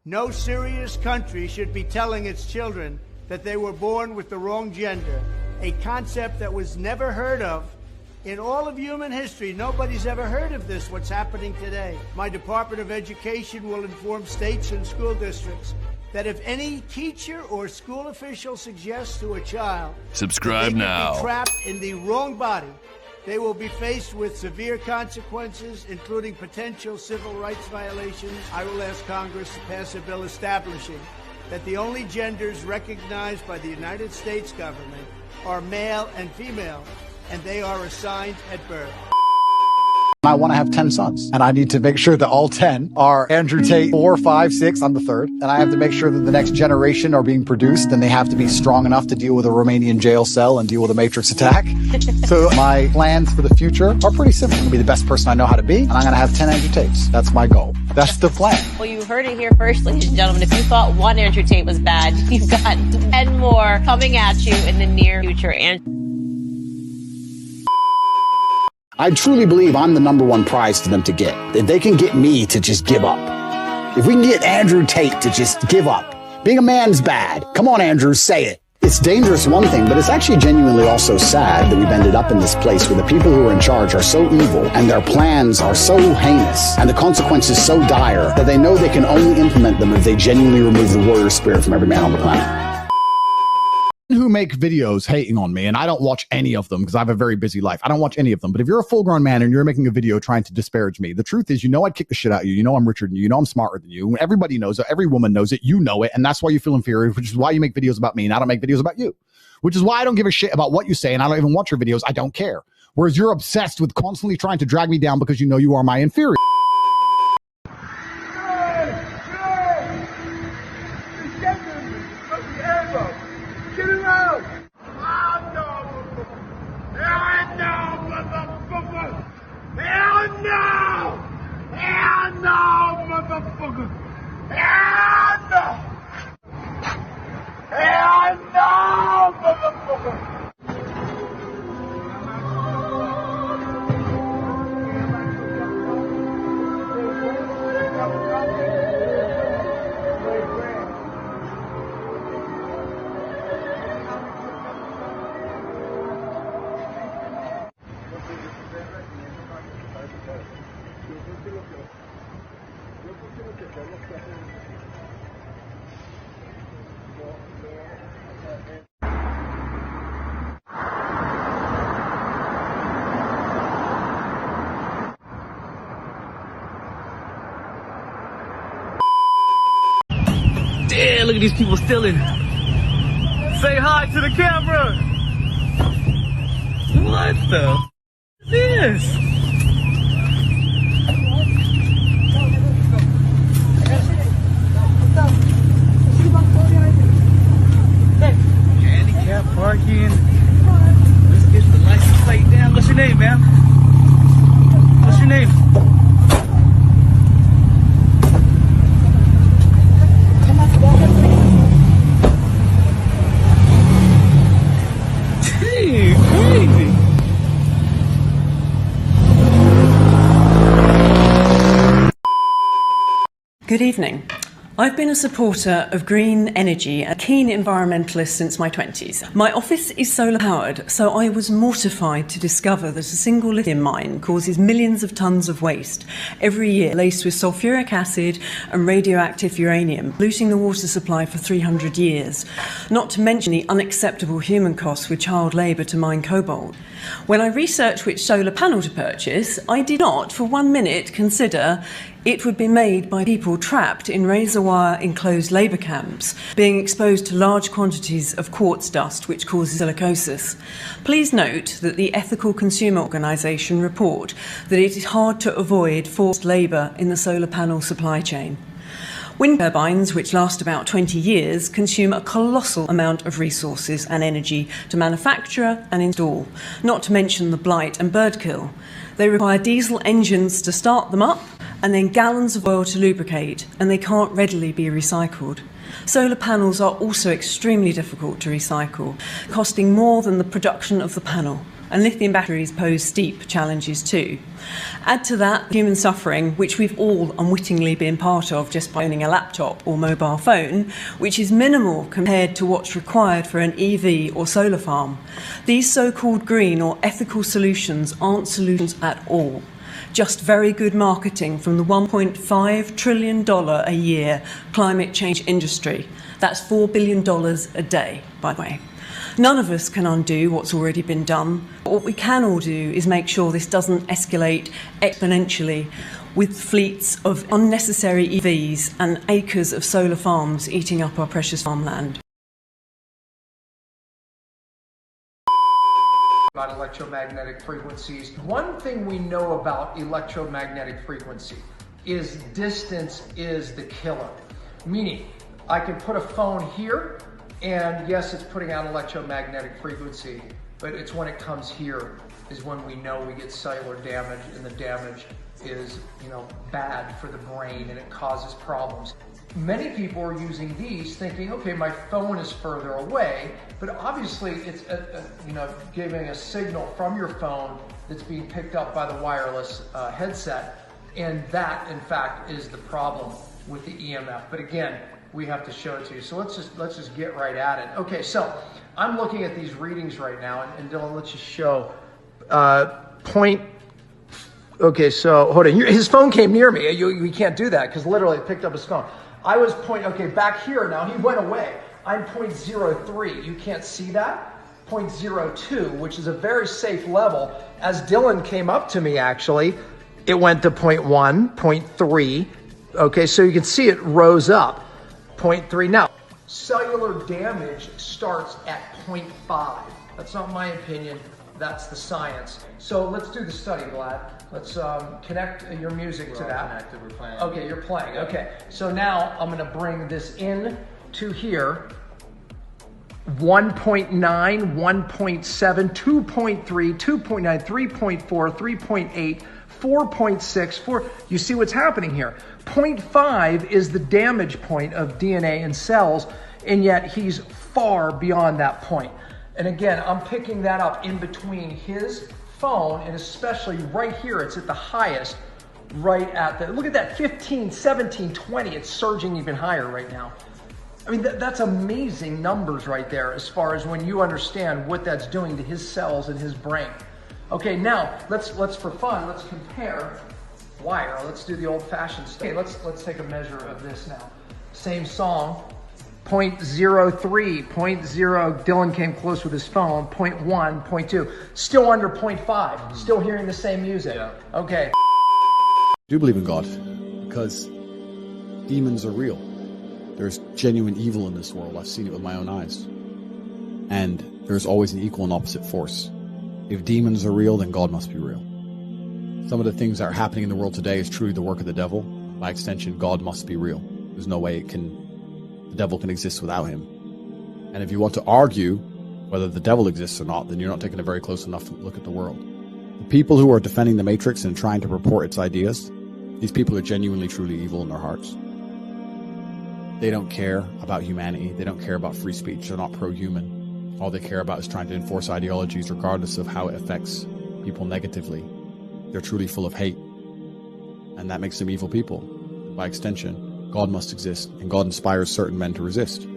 No serious country should be telling its children that they were born with the wrong gender, a concept that was never heard of. In all of human history, nobody's ever heard of this, what's happening today. My Department of Education will inform states and school districts that if any teacher or school official suggests to a child subscribe that they now could be trapped in the wrong body, they will be faced with severe consequences, including potential civil rights violations. I will ask Congress to pass a bill establishing that the only genders recognized by the United States government are male and female, and they are assigned at birth. I want to have 10 sons, and I need to make sure that all 10 are Andrew Tate 4, 5, 6. I'm the third, and I have to make sure that the next generation are being produced, and they have to be strong enough to deal with a Romanian jail cell and deal with a Matrix attack. So my plans for the future are pretty simple. I'm going to be the best person I know how to be, and I'm going to have 10 Andrew Tates. That's my goal. That's the plan. Well, you heard it here first, ladies and gentlemen. If you thought one Andrew Tate was bad, you've got 10 more coming at you in the near future. I truly believe I'm the #1 prize for them to get. If they can get me to just give up. If we can get Andrew Tate to just give up. Being a man's bad. Come on, Andrew, say it. It's dangerous, one thing, but it's actually genuinely also sad that we've ended up in this place where the people who are in charge are so evil and their plans are so heinous and the consequences so dire that they know they can only implement them if they genuinely remove the warrior spirit from every man on the planet. Who make videos hating on me, and I don't watch any of them because I have a very busy life. I don't watch any of them. But if you're a full-grown man and you're making a video trying to disparage me, the truth is, you know I'd kick the shit out of you. You know I'm richer than you. You know I'm smarter than you. Everybody knows it. Every woman knows it. You know it. And that's why you feel inferior, which is why you make videos about me and I don't make videos about you. Which is why I don't give a shit about what you say and I don't even watch your videos. I don't care. Whereas you're obsessed with constantly trying to drag me down because you know you are my inferior. Damn, look at these people stealing. Say hi to the camera. What the f is this? Handicap parking. Let's get the license plate down. What's your name, ma'am? What's your name? Good evening. I've been a supporter of green energy and a keen environmentalist since my 20s. My office is solar powered, so I was mortified to discover that a single lithium mine causes millions of tons of waste every year, laced with sulfuric acid and radioactive uranium, polluting the water supply for 300 years, not to mention the unacceptable human costs with child labour to mine cobalt. When I researched which solar panel to purchase, I did not for 1 minute consider it would be made by people trapped in razor wire enclosed labour camps, being exposed to large quantities of quartz dust which causes silicosis. Please note that the Ethical Consumer Organisation report that it is hard to avoid forced labour in the solar panel supply chain. Wind turbines, which last about 20 years, consume a colossal amount of resources and energy to manufacture and install, not to mention the blight and bird kill. They require diesel engines to start them up and then gallons of oil to lubricate, and they can't readily be recycled. Solar panels are also extremely difficult to recycle, costing more than the production of the panel. And lithium batteries pose steep challenges too. Add to that human suffering, which we've all unwittingly been part of just by owning a laptop or mobile phone, which is minimal compared to what's required for an EV or solar farm. These so-called green or ethical solutions aren't solutions at all. Just very good marketing from the $1.5 trillion a year climate change industry. That's $4 billion a day, by the way. None of us can undo what's already been done. What we can all do is make sure this doesn't escalate exponentially with fleets of unnecessary EVs and acres of solar farms eating up our precious farmland. About electromagnetic frequencies. One thing we know about electromagnetic frequency is distance is the killer. Meaning, I can put a phone here, and yes, it's putting out electromagnetic frequency, but it's when it comes here is when we know we get cellular damage, and the damage is, bad for the brain, and it causes problems. Many people are using these thinking, okay, my phone is further away, but obviously it's giving a signal from your phone that's being picked up by the wireless headset, and that in fact is the problem with the EMF. But again, we have to show it to you. So let's just get right at it. Okay, so I'm looking at these readings right now, and Dylan, let's just show point. Okay, so hold on. His phone came near me. You can't do that because literally it picked up his phone. I was okay, back here now. He went away. I'm 0.03. You can't see that? 0.02, which is a very safe level. As Dylan came up to me, actually, it went to 0.1, 0.3. Okay, so you can see it rose up. 0.3. Now, cellular damage starts at 0.5. That's not my opinion. That's the science. So let's do the study, Vlad. Let's connect your music to that. Connected, we're playing. Okay, you're playing. Okay, so now I'm going to bring this in to here. 1.9, 1.7, 2.3, 2.9, 3.4, 3.8, 4.6, 4. You see what's happening here? 0.5 is the damage point of DNA in cells, and yet he's far beyond that point. And again, I'm picking that up in between his phone, and especially right here, it's at the highest, right at the, look at that, 15, 17, 20, it's surging even higher right now. I mean, that's amazing numbers right there as far as when you understand what that's doing to his cells and his brain. Okay, now let's for fun, let's compare wire. Let's do the old-fashioned stuff. Okay, let's take a measure of this now. Same song, 0.03, 0.0. Dylan came close with his phone. 0.1, 0.2. Still under 0.5. Still hearing the same music. Yeah. Okay. I do believe in God because demons are real. There's genuine evil in this world. I've seen it with my own eyes. And there's always an equal and opposite force. If demons are real, then God must be real. Some of the things that are happening in the world today is truly the work of the devil. By extension, God must be real. There's no way the devil can exist without him. And if you want to argue whether the devil exists or not, then you're not taking a very close enough look at the world. The people who are defending the Matrix and trying to report its ideas, these people are genuinely, truly evil in their hearts. They don't care about humanity. They don't care about free speech. They're not pro-human. All they care about is trying to enforce ideologies regardless of how it affects people negatively. They're truly full of hate. And that makes them evil people. By extension, God must exist, and God inspires certain men to resist.